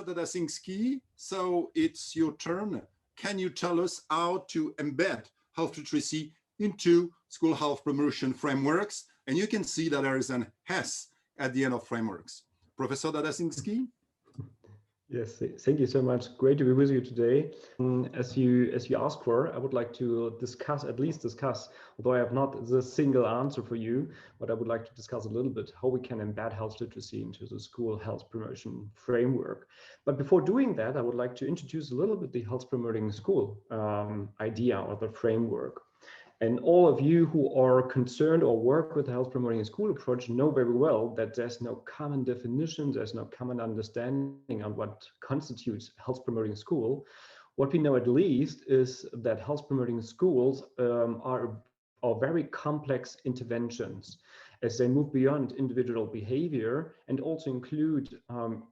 Dadaczynski, so it's your turn. Can you tell us how to embed health literacy into school health promotion frameworks? And you can see that there is an S at the end of frameworks. Professor Dadaczynski? Yes, thank you so much. Great to be with you today. As you asked for, I would like to discuss, although I have not the single answer for you, but I would like to discuss a little bit how we can embed health literacy into the school health promotion framework. But before doing that, I would like to introduce a little bit the health promoting school idea or the framework. And all of you who are concerned or work with the health promoting school approach know very well that there's no common definition, there's no common understanding on what constitutes health promoting school. What we know at least is that health promoting schools are very complex interventions as they move beyond individual behavior and also include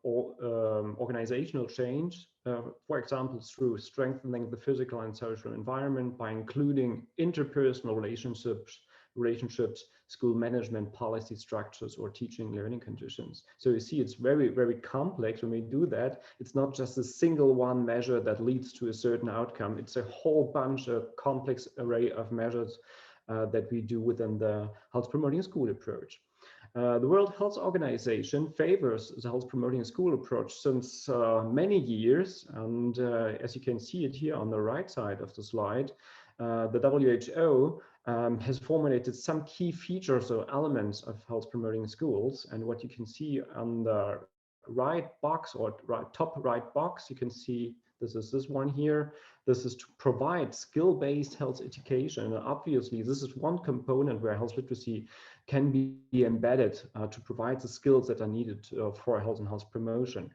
organizational change, for example, through strengthening the physical and social environment by including interpersonal relationships, school management policy structures, or teaching learning conditions. So you see, it's very, very complex when we do that. It's not just a single one measure that leads to a certain outcome. It's a whole bunch of complex array of measures that we do within the health promoting school approach. The World Health Organization favors the health promoting school approach since many years, and as you can see it here on the right side of the slide, the WHO has formulated some key features or elements of health promoting schools. And what you can see on the right box or top right box, you can see this is this one here. This is to provide skill-based health education. And obviously, this is one component where health literacy can be embedded to provide the skills that are needed for health and health promotion.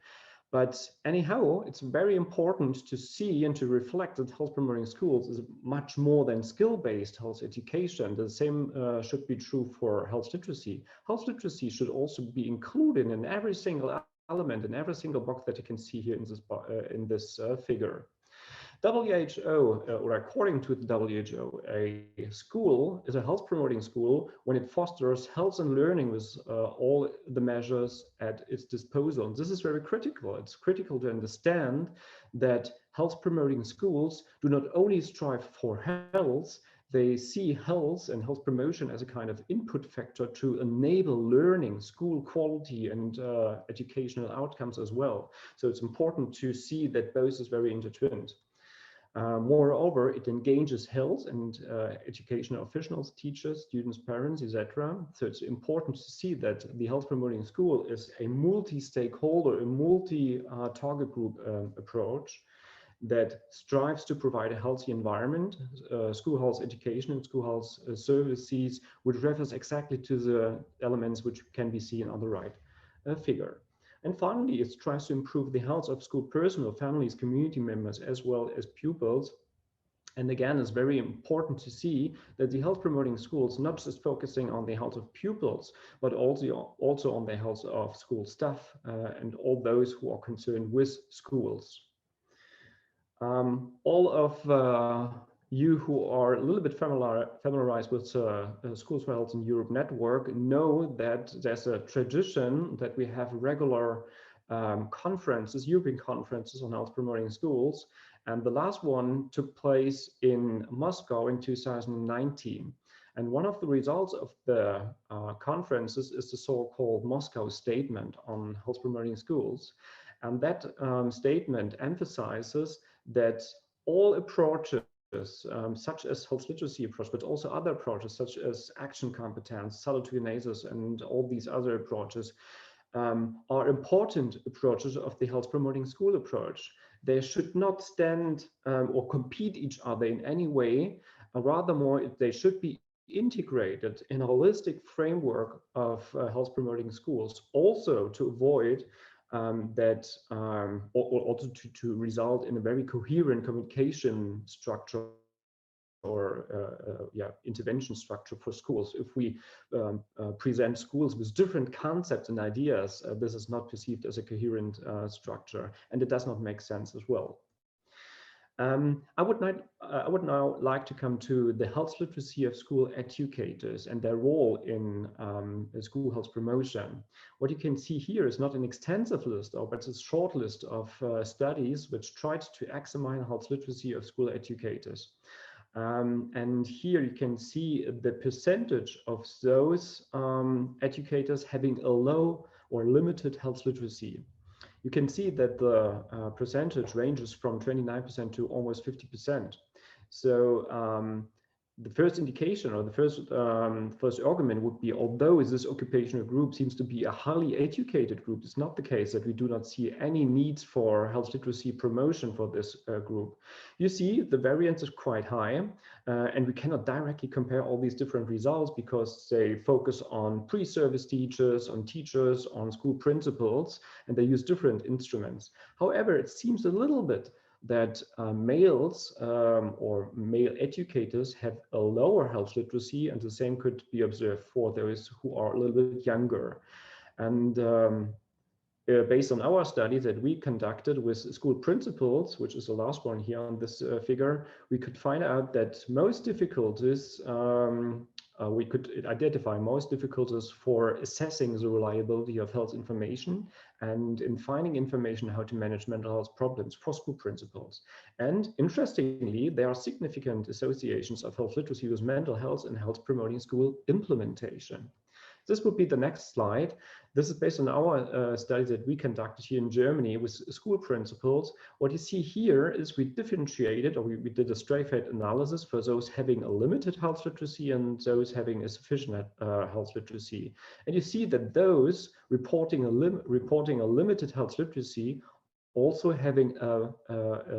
But anyhow, it's very important to see and to reflect that health promoting schools is much more than skill-based health education. The same should be true for health literacy. Health literacy should also be included in every single element, in every single box that you can see here in this figure. WHO, or according to the WHO, a school is a health promoting school when it fosters health and learning with all the measures at its disposal. And this is very critical. It's critical to understand that health promoting schools do not only strive for health, they see health and health promotion as a kind of input factor to enable learning, school quality, and educational outcomes as well. So it's important to see that both is very intertwined. Moreover, it engages health and educational officials, teachers, students, parents, etc. So it's important to see that the health promoting school is a multi-stakeholder, a multi-target group approach that strives to provide a healthy environment, school health education and school health services, which refers exactly to the elements which can be seen on the right figure. And finally, it tries to improve the health of school personnel, families, community members, as well as pupils. And again, it's very important to see that the health promoting schools not just focusing on the health of pupils, but also on the health of school staff and all those who are concerned with schools. All of you who are a little bit familiarized with Schools for Health in Europe network know that there's a tradition that we have regular conferences, European conferences on health promoting schools. And the last one took place in Moscow in 2019. And one of the results of the conferences is the so-called Moscow Statement on Health Promoting Schools. And that statement emphasizes that all approaches such as health literacy approach, but also other approaches such as action competence, salutogenesis, and all these other approaches are important approaches of the health promoting school approach. They should not stand or compete each other in any way, rather more they should be integrated in a holistic framework of health promoting schools, also to avoid also to result in a very coherent communication structure or intervention structure for schools. If we present schools with different concepts and ideas, this is not perceived as a coherent structure, and it does not make sense as well. I would now like to come to the health literacy of school educators and their role in school health promotion. What you can see here is not an extensive list, but a short list of studies which tried to examine health literacy of school educators. And here you can see the percentage of those educators having a low or limited health literacy. You can see that the percentage ranges from 29% to almost 50%. So the first indication, or the first argument would be, although this occupational group seems to be a highly educated group, it's not the case that we do not see any needs for health literacy promotion for this group. You see the variance is quite high, and we cannot directly compare all these different results because they focus on pre-service teachers, on school principals, and they use different instruments. However, it seems a little bit that males or male educators have a lower health literacy, and the same could be observed for those who are a little bit younger. And based on our study that we conducted with school principals, which is the last one here on this figure, we could find out that most difficulties, we could identify most difficulties for assessing the reliability of health information and in finding information how to manage mental health problems for school principals. And interestingly, there are significant associations of health literacy with mental health and health promoting school implementation. This would be the next slide. This is based on our study that we conducted here in Germany with school principals. What you see here is we differentiated, or we did a stratified analysis for those having a limited health literacy and those having a sufficient health literacy. And you see that those reporting a limited health literacy also having a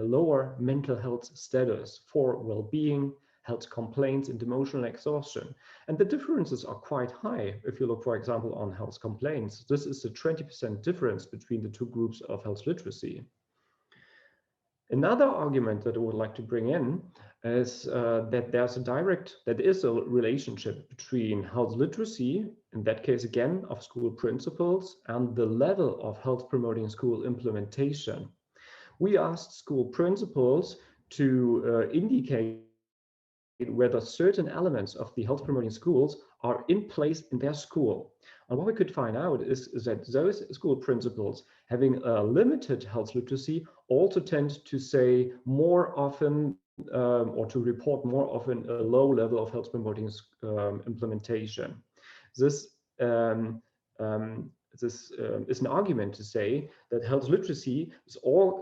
lower mental health status for well-being, health complaints, and emotional exhaustion. And the differences are quite high. If you look, for example, on health complaints, this is a 20% difference between the two groups of health literacy. Another argument that I would like to bring in is that there is a relationship between health literacy, in that case again of school principals, and the level of health promoting school implementation. We asked school principals to indicate whether certain elements of the health promoting schools are in place in their school. And what we could find out is that those school principals having a limited health literacy also tend to say more often or to report more often a low level of health promoting implementation. This is an argument to say that health literacy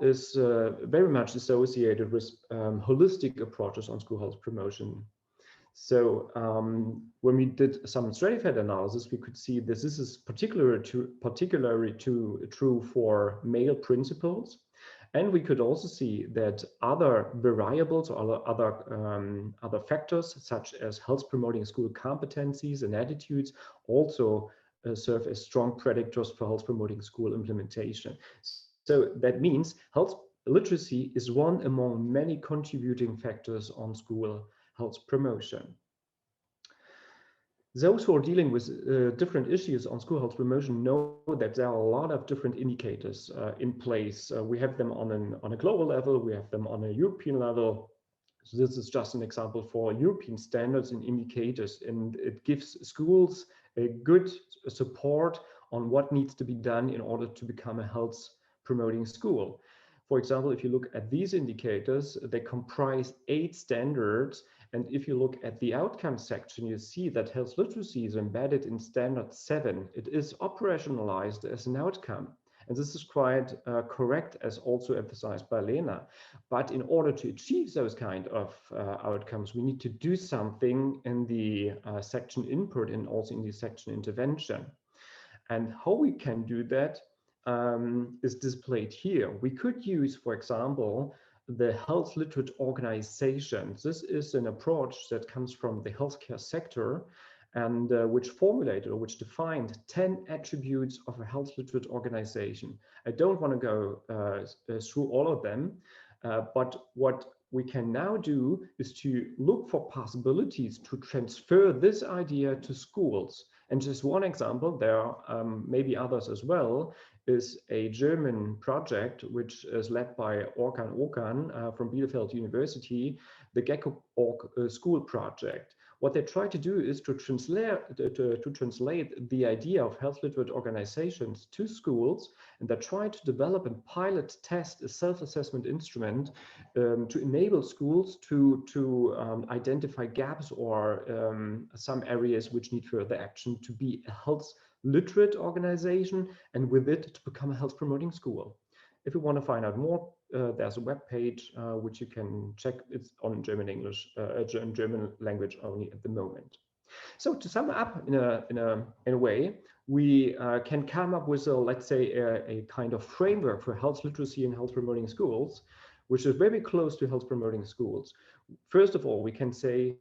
is very much associated with holistic approaches on school health promotion. So when we did some stratified analysis, we could see that this is particularly true for male principals. And we could also see that other variables or other factors, such as health promoting school competencies and attitudes, also serve as strong predictors for health promoting school implementation. So that means health literacy is one among many contributing factors on school health promotion. Those who are dealing with different issues on school health promotion know that there are a lot of different indicators in place. We have them on a global level, we have them on a European level. So this is just an example for European standards and indicators, and it gives schools a good support on what needs to be done in order to become a health promoting school. For example, if you look at these indicators, they comprise 8 standards. And if you look at the outcome section, you see that health literacy is embedded in standard 7. It is operationalized as an outcome. And this is quite correct, as also emphasized by Leena. But in order to achieve those kind of outcomes, we need to do something in the section input and also in the section intervention. And how we can do that is displayed here. We could use, for example, the health literate organization. This is an approach that comes from the healthcare sector and which formulated or which defined 10 attributes of a health literate organization. I don't want to go through all of them, but what we can now do is to look for possibilities to transfer this idea to schools. And just one example, there are maybe others as well, is a German project which is led by Okan from Bielefeld University, the Gecko.org school project. What they try to do is to translate the idea of health literate organizations to schools, and they try to develop and pilot test a self-assessment instrument to enable schools to identify gaps or some areas which need further action to be a health literate organization, and with it to become a health promoting school. If you want to find out more, there's a web page which you can check. It's on German language only at the moment. So to sum up in a way, we can come up with let's say a kind of framework for health literacy and health promoting schools, which is very close to health promoting schools. First of all, we can say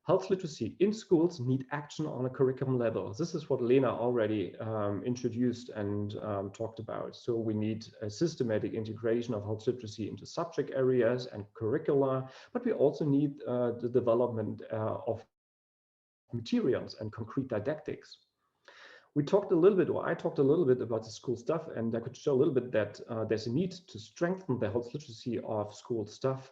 health literacy in schools need action on a curriculum level. This is what Leena already introduced and talked about. So we need a systematic integration of health literacy into subject areas and curricula, but we also need the development of materials and concrete didactics. We talked a little bit, or I talked a little bit about the school stuff, and I could show a little bit that there's a need to strengthen the health literacy of school staff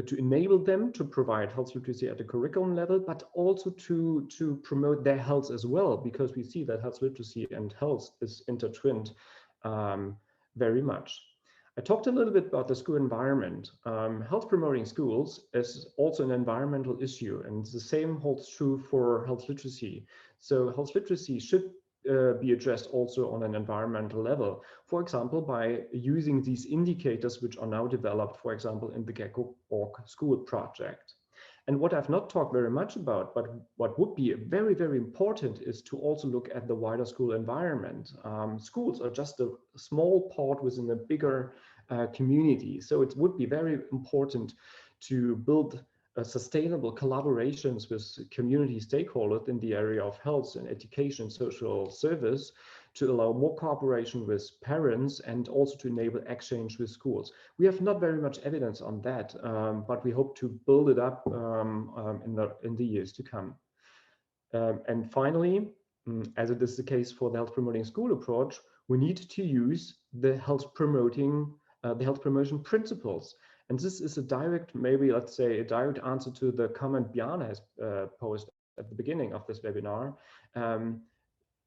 to enable them to provide health literacy at the curriculum level, but also to promote their health as well, because we see that health literacy and health is intertwined very much. I talked a little bit about the school environment. Health promoting schools is also an environmental issue, and the same holds true for health literacy. So health literacy should be addressed also on an environmental level, for example, by using these indicators which are now developed, for example, in the Gecko.org school project. And what I've not talked very much about, but what would be very, very important is to also look at the wider school environment. Schools are just a small part within a bigger community. So it would be very important to build sustainable collaborations with community stakeholders in the area of health and education, social service, to allow more cooperation with parents and also to enable exchange with schools. We have not very much evidence on that, but we hope to build it up in the years to come. And finally, as it is the case for the health promoting school approach, we need to use the health promotion principles. And this is a direct, maybe let's say a direct answer to the comment Bjarne has posed at the beginning of this webinar.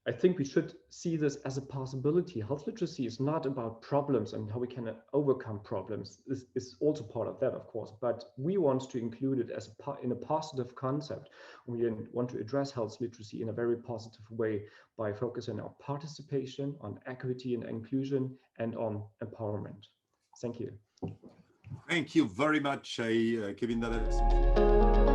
I think we should see this as a possibility. Health literacy is not about problems and how we can overcome problems. This is also part of that, of course, but we want to include it as in a positive concept. We want to address health literacy in a very positive way by focusing on participation, on equity and inclusion, and on empowerment. Thank you. Thank you very much, Kevin Dadaczynski.